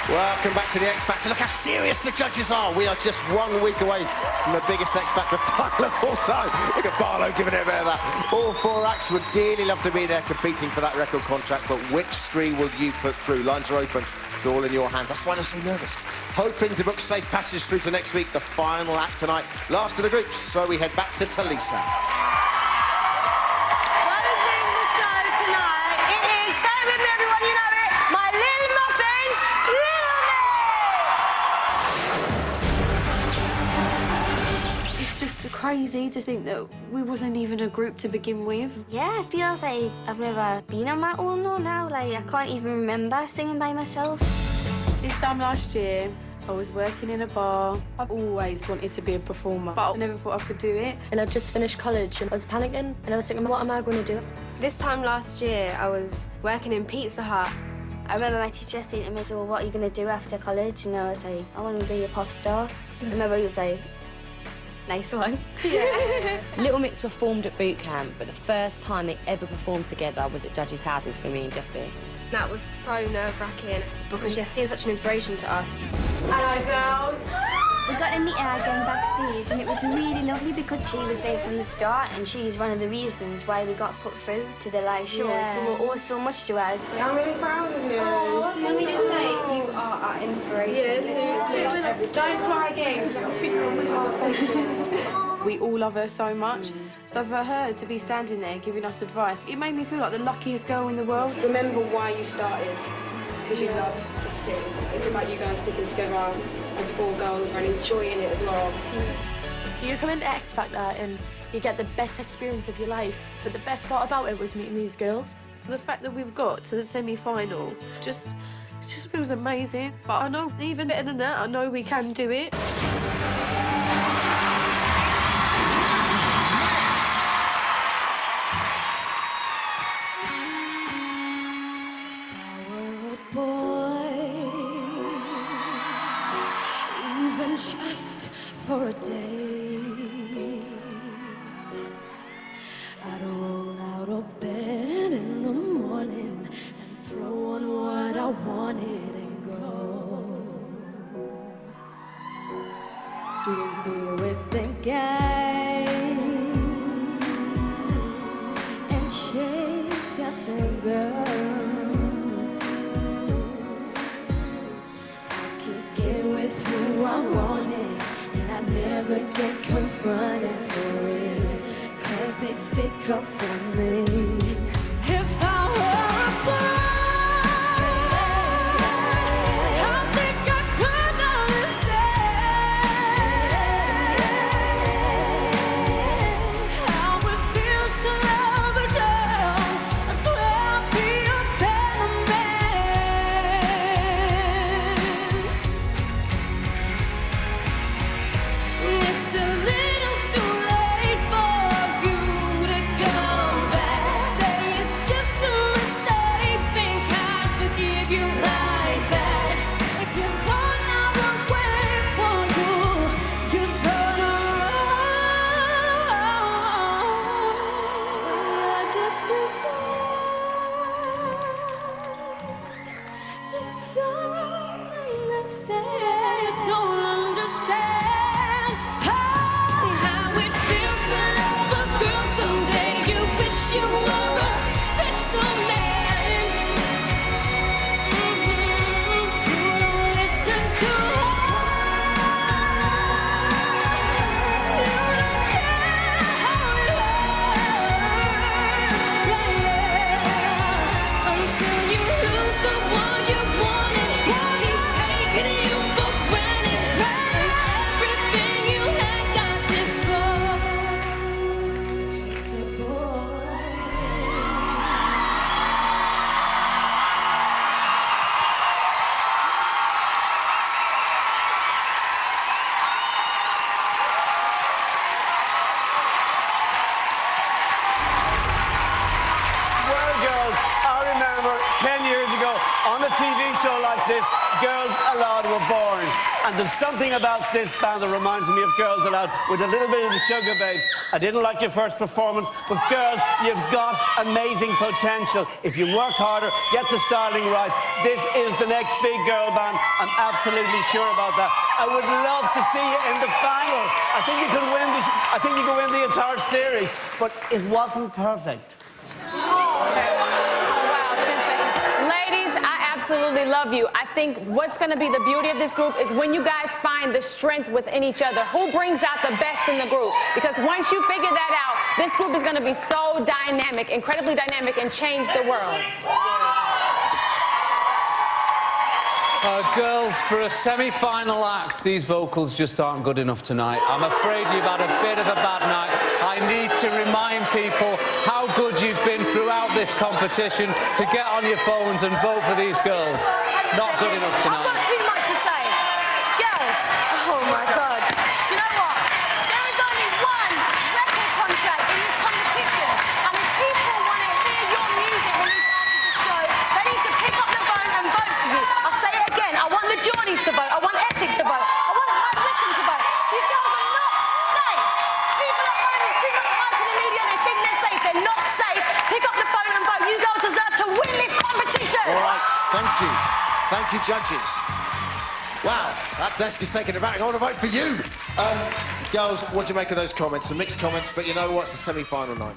Welcome back to the X Factor. Look how serious the judges are. We are just 1 week away from the biggest X Factor final of all time. Look at Barlow giving it a bit of that. All four acts would dearly love to be there competing for that record contract, but which three will you put through? Lines are open. It's all in your hands. That's why they're so nervous. Hoping to book safe passage through to next week, the final act tonight. Last of the groups, so we head back to Talisa. Crazy to think that we wasn't even a group to begin with. Yeah, it feels like I've never been on my own though now. Like, I can't even remember singing by myself. This time last year, I was working in a bar. I've always wanted to be a performer, but I never thought I could do it. And I just finished college and I was panicking and I was thinking, what am I going to do? This time last year, I was working in Pizza Hut. I remember my teacher saying to me, so what are you going to do after college? And I was like, I want to be a pop star. And my brother was like, nice one. Yeah. Little Mix were formed at boot camp, but the first time they ever performed together was at judges' houses for me and Jessie. That was so nerve-wracking because Jessie is such an inspiration to us. Hello, girls. We got to meet her again backstage, and it was really lovely because she was there from the start, and she's one of the reasons why we got put through to the live show. Yeah. So we're all so much to us. I'm really proud of you. Oh, can we just say you are our inspiration? Yeah, seriously. Don't cry again, because I've got a finger on my face. We all love her so much. So for her to be standing there giving us advice, it made me feel like the luckiest girl in the world. Remember why you started, because you loved to sing. It's about you guys sticking together as four girls and enjoying it as well. You come into X Factor and you get the best experience of your life, but the best part about it was meeting these girls. The fact that we've got to the semi-final just feels amazing. But I know even better than that, I know we can do it. Even just for a day. I'd roll out of bed in the morning and throw on what I wanted and go. To be with the guys and chase after girls. I could get with who I wanted and I never get confronted for it, 'cause they stick up for me. If I were a boy, Girls Aloud were born. And there's something about this band that reminds me of Girls Aloud with a little bit of the Sugar Babes. I didn't like your first performance, but girls, you've got amazing potential. If you work harder, get the styling right, this is the next big girl band. I'm absolutely sure about that. I would love to see you in the final. I think you can win the entire series, but it wasn't perfect. Absolutely love you. I think what's going to be the beauty of this group is when you guys find the strength within each other. Who brings out the best in the group? Because once you figure that out, this group is going to be so dynamic, incredibly dynamic, and change the world. Girls, for a semi-final act, these vocals just aren't good enough tonight. I'm afraid you've had a bit of a bad night. I need to remind people how good you've been throughout this competition to get on your phones and vote for these girls. Not good enough tonight. I've got too much to say. Girls, oh my God. Do you know what? There is only one record contract in this competition. And if people want to hear your music when it's after the show, they need to pick up the phone and vote for you. I'll say it again. I want the Geordies to vote. I want Essex to vote. I want High Wycombe to vote. These girls are not safe. People at home are too much hype in the media. They think they're safe. They're not safe. Pick up the phone and vote. You girls deserve to win this competition. All right, thank you. Thank you, judges. Wow, that desk is taking a back. I want to vote for you. Girls, what do you make of those comments? Some mixed comments, but you know what? It's the semi-final night.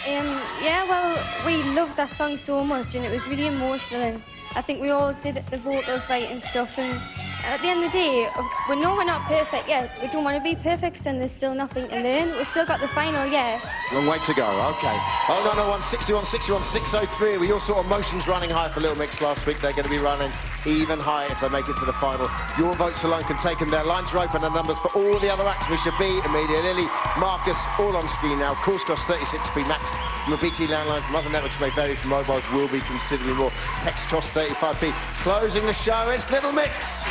Yeah, well, we loved that song so much and it was really emotional and I think we all did the vocals right and stuff and at the end of the day, we know we're not perfect yet. We don't want to be perfect and there's still nothing to learn. We've still got the final, yeah. Long way to go, OK. 0901 61 61 603. With your sort of motions running high for Little Mix last week, they're going to be running even higher if they make it to the final. Your votes alone can take them there. Lines are open and numbers for all the other acts. Misha B, Amelia Lily, Marcus, all on screen now. Calls cost 36p max from a BT landline. From other networks may vary, from mobiles will be considerably more. Text cost 35p. Closing the show, it's Little Mix.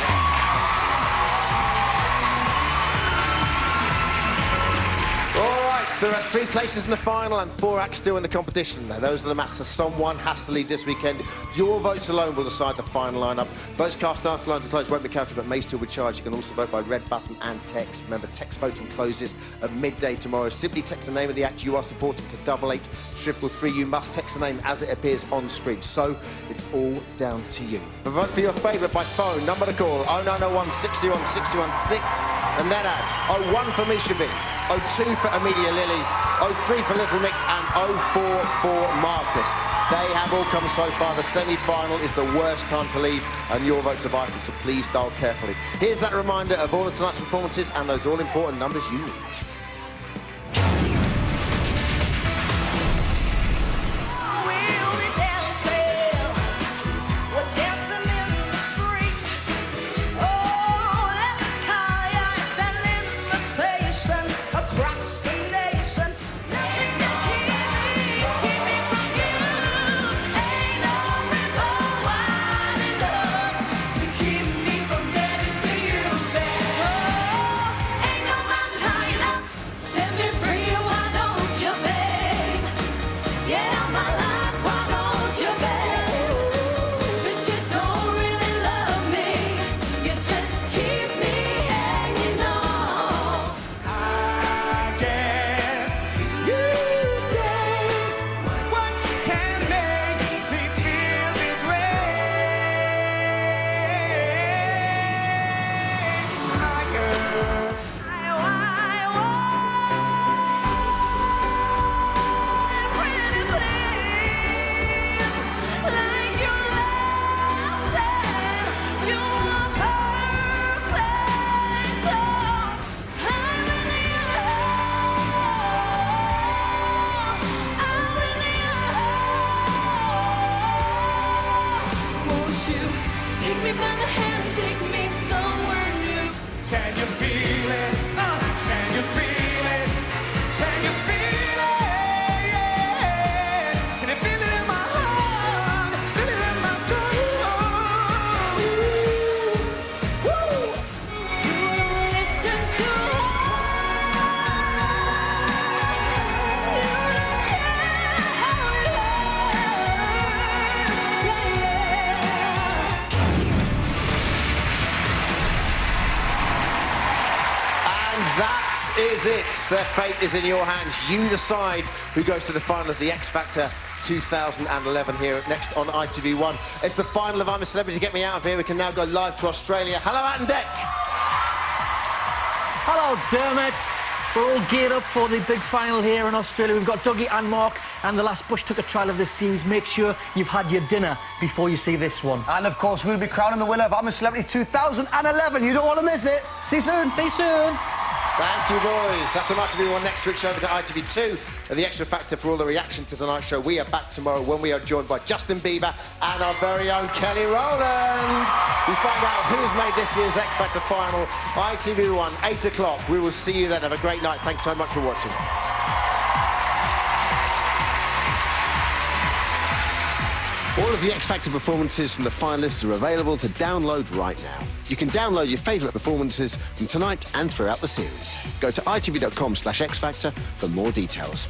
All right, There are 3 places in the final and 4 acts still in the competition. Now, those are the maths, so someone has to lead this weekend. Your votes alone will decide the final lineup. Votes cast after lines are closed won't be counted, but may still be charged. You can also vote by red button and text. Remember, text voting closes at midday tomorrow. Simply text the name of the act you are supporting to 88833. You must text the name as it appears on screen. So it's all down to you. Vote for your favourite by phone. Number to call 0901 61 61 6, and then add 01 for Misha B, 02 for Amelia Lily, 03 for Little Mix, and 04 for Marcus. They have all come so far. The semi-final is the worst time to leave, and your votes are vital, so please dial carefully. Here's that reminder of all of tonight's performances and those all-important numbers you need. Take me by the hand, take me somewhere new. Can you feel it? Can you feel it? Can you feel it? Yeah. Can you feel it in my heart? Feel it in my soul. Woo. You will listen to That is it. Their fate is in your hands. You decide who goes to the final of the X Factor 2011 here next on ITV1. It's the final of I'm a Celebrity. Get me out of here. We can now go live to Australia. Hello, Ant and Dec. Hello, Dermot. We're all geared up for the big final here in Australia. We've got Dougie and Mark, and the last Bush Tucker trial of this series. Make sure you've had your dinner before you see this one. And, of course, we'll be crowning the winner of I'm a Celebrity 2011. You don't want to miss it. See you soon. See you soon. Thank you, boys. That's on ITV1. Next, switch over to ITV2. The Extra Factor for all the reaction to tonight's show. We are back tomorrow when we are joined by Justin Bieber and our very own Kelly Rowland. We find out who's made this year's X Factor final. ITV1, 8 o'clock. We will see you then. Have a great night. Thanks so much for watching. All of the X Factor performances from the finalists are available to download right now. You can download your favourite performances from tonight and throughout the series. Go to itv.com/X Factor for more details.